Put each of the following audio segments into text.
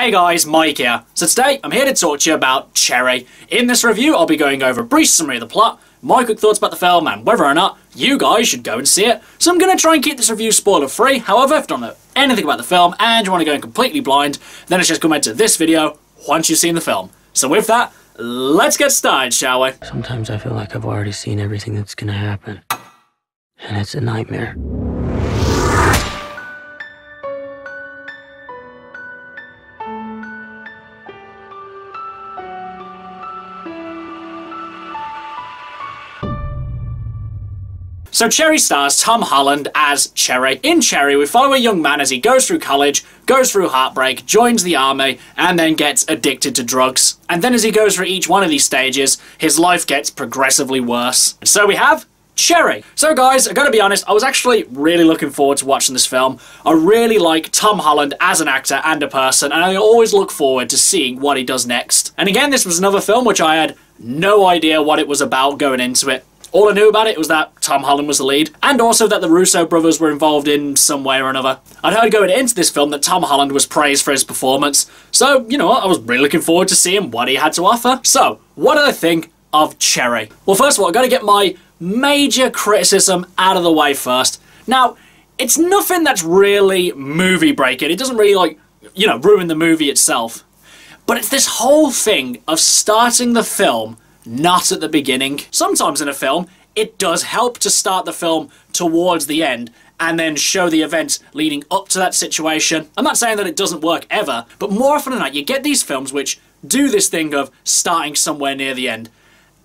Hey guys, Mike here. So today, I'm here to talk to you about Cherry. In this review, I'll be going over a brief summary of the plot, my quick thoughts about the film, and whether or not you guys should go and see it. So I'm going to try and keep this review spoiler-free. However, if you don't know anything about the film and you want to go in completely blind, then it's just come into this video once you've seen the film. So with that, let's get started, shall we? Sometimes I feel like I've already seen everything that's gonna happen. And it's a nightmare. So Cherry stars Tom Holland as Cherry. In Cherry, we follow a young man as he goes through college, goes through heartbreak, joins the army, and then gets addicted to drugs. And then as he goes through each one of these stages, his life gets progressively worse. And so we have Cherry. So guys, I gotta be honest, I was actually really looking forward to watching this film. I really like Tom Holland as an actor and a person, and I always look forward to seeing what he does next. And again, this was another film which I had no idea what it was about going into it. All I knew about it was that Tom Holland was the lead, and also that the Russo brothers were involved in some way or another. I'd heard going into this film that Tom Holland was praised for his performance, so, you know what, I was really looking forward to seeing what he had to offer. So, what did I think of Cherry? Well, first of all, I've got to get my major criticism out of the way first. Now, it's nothing that's really movie-breaking. It doesn't really, like, you know, ruin the movie itself. But it's this whole thing of starting the film not at the beginning. Sometimes in a film, it does help to start the film towards the end and then show the events leading up to that situation. I'm not saying that it doesn't work ever, but more often than not, you get these films which do this thing of starting somewhere near the end.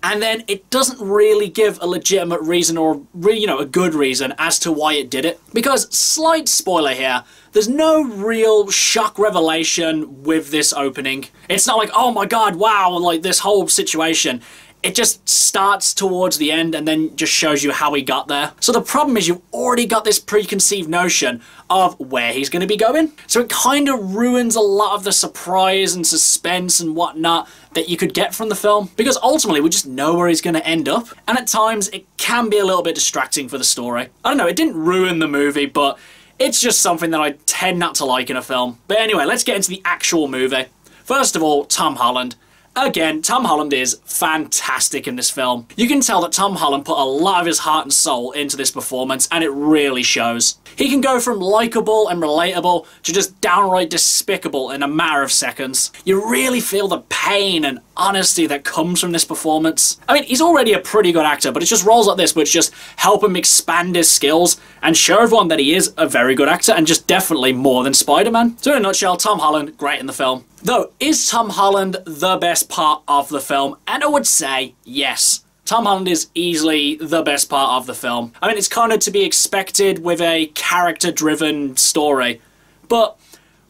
And then it doesn't really give a legitimate reason or, you know, a good reason as to why it did it. Because, slight spoiler here, there's no real shock revelation with this opening. It's not like, oh my god, wow, like this whole situation. It just starts towards the end and then just shows you how he got there. So the problem is you've already got this preconceived notion of where he's going to be going. So it kind of ruins a lot of the surprise and suspense and whatnot that you could get from the film. Because ultimately we just know where he's going to end up. And at times it can be a little bit distracting for the story. I don't know, it didn't ruin the movie, but it's just something that I tend not to like in a film. But anyway, let's get into the actual movie. First of all, Tom Holland. Again, Tom Holland is fantastic in this film. You can tell that Tom Holland put a lot of his heart and soul into this performance, and it really shows. He can go from likeable and relatable to just downright despicable in a matter of seconds. You really feel the pain and honesty that comes from this performance. I mean, he's already a pretty good actor, but it's just roles like this which just help him expand his skills and show everyone that he is a very good actor and just definitely more than Spider-Man. So in a nutshell, Tom Holland, great in the film. Though, is Tom Holland the best part of the film? And I would say yes. Tom Holland is easily the best part of the film. I mean, it's kind of to be expected with a character-driven story. But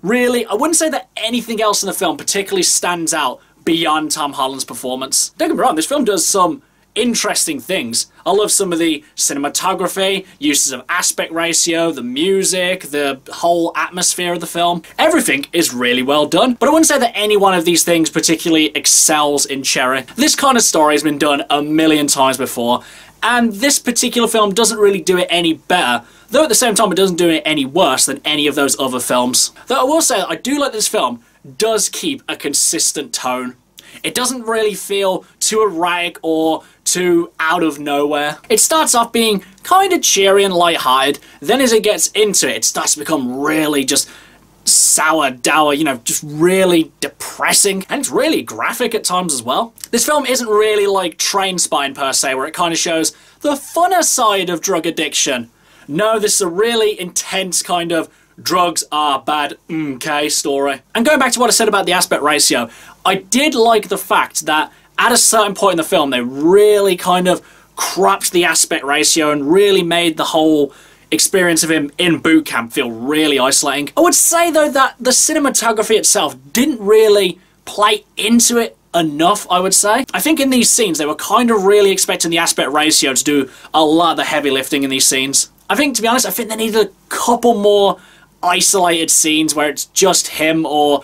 really, I wouldn't say that anything else in the film particularly stands out beyond Tom Holland's performance. Don't get me wrong, this film does some interesting things. I love some of the cinematography, uses of aspect ratio, the music, the whole atmosphere of the film. Everything is really well done, but I wouldn't say that any one of these things particularly excels in Cherry. This kind of story has been done a million times before, and this particular film doesn't really do it any better, though at the same time it doesn't do it any worse than any of those other films. Though I will say that I do like this film does keep a consistent tone. It doesn't really feel too erratic or too out of nowhere. It starts off being kind of cheery and lighthearted, then as it gets into it, it starts to become really just sour, dour, you know, just really depressing, and it's really graphic at times as well. This film isn't really like Trainspotting per se, where it kind of shows the funner side of drug addiction. No, this is a really intense kind of drugs are bad, okay, story. And going back to what I said about the aspect ratio, I did like the fact that at a certain point in the film, they really kind of cropped the aspect ratio and really made the whole experience of him in boot camp feel really isolating. I would say, though, that the cinematography itself didn't really play into it enough, I would say. I think in these scenes, they were kind of really expecting the aspect ratio to do a lot of the heavy lifting in these scenes. I think, to be honest, I think they needed a couple more isolated scenes where it's just him, or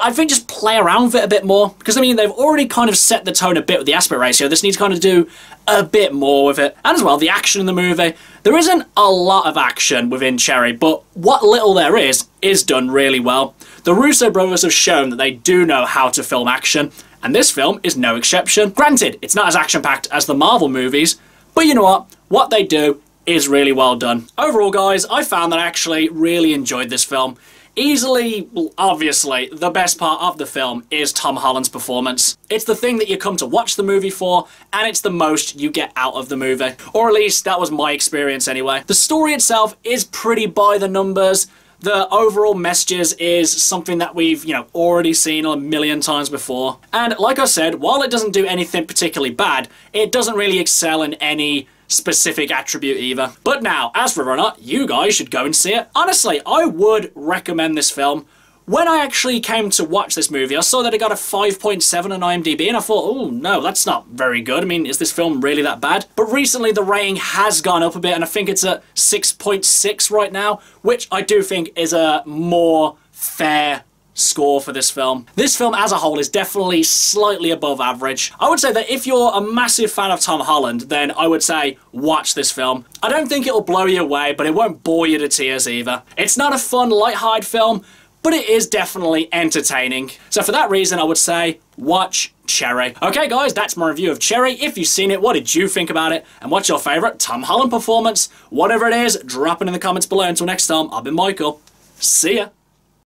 I think just play around with it a bit more, because I mean they've already kind of set the tone a bit with the aspect ratio. This needs to kind of do a bit more with it. And as well, the action in the movie. There isn't a lot of action within Cherry, but what little there is done really well. The Russo brothers have shown that they do know how to film action, and this film is no exception. Granted, it's not as action-packed as the Marvel movies, but you know what? What they do is really well done. Overall, guys, I found that I actually really enjoyed this film. Easily, obviously, the best part of the film is Tom Holland's performance. It's the thing that you come to watch the movie for, and it's the most you get out of the movie. Or at least, that was my experience anyway. The story itself is pretty by the numbers. The overall messages is something that we've, already seen a million times before. And like I said, while it doesn't do anything particularly bad, it doesn't really excel in any specific attribute either. But now, as for Runner, you guys should go and see it. Honestly, I would recommend this film. When I actually came to watch this movie, I saw that it got a 5.7 on IMDb, and I thought, oh no, that's not very good. I mean, is this film really that bad? But recently the rating has gone up a bit, and I think it's at 6.6 right now, which I do think is a more fair score for this film. This film as a whole is definitely slightly above average. I would say that if you're a massive fan of Tom Holland, then I would say watch this film. I don't think it'll blow you away, but it won't bore you to tears either. It's not a fun, light-hearted film, but it is definitely entertaining. So for that reason, I would say watch Cherry. Okay guys, that's my review of Cherry. If you've seen it, what did you think about it? And what's your favourite Tom Holland performance? Whatever it is, drop it in the comments below. Until next time, I've been Michael. See ya.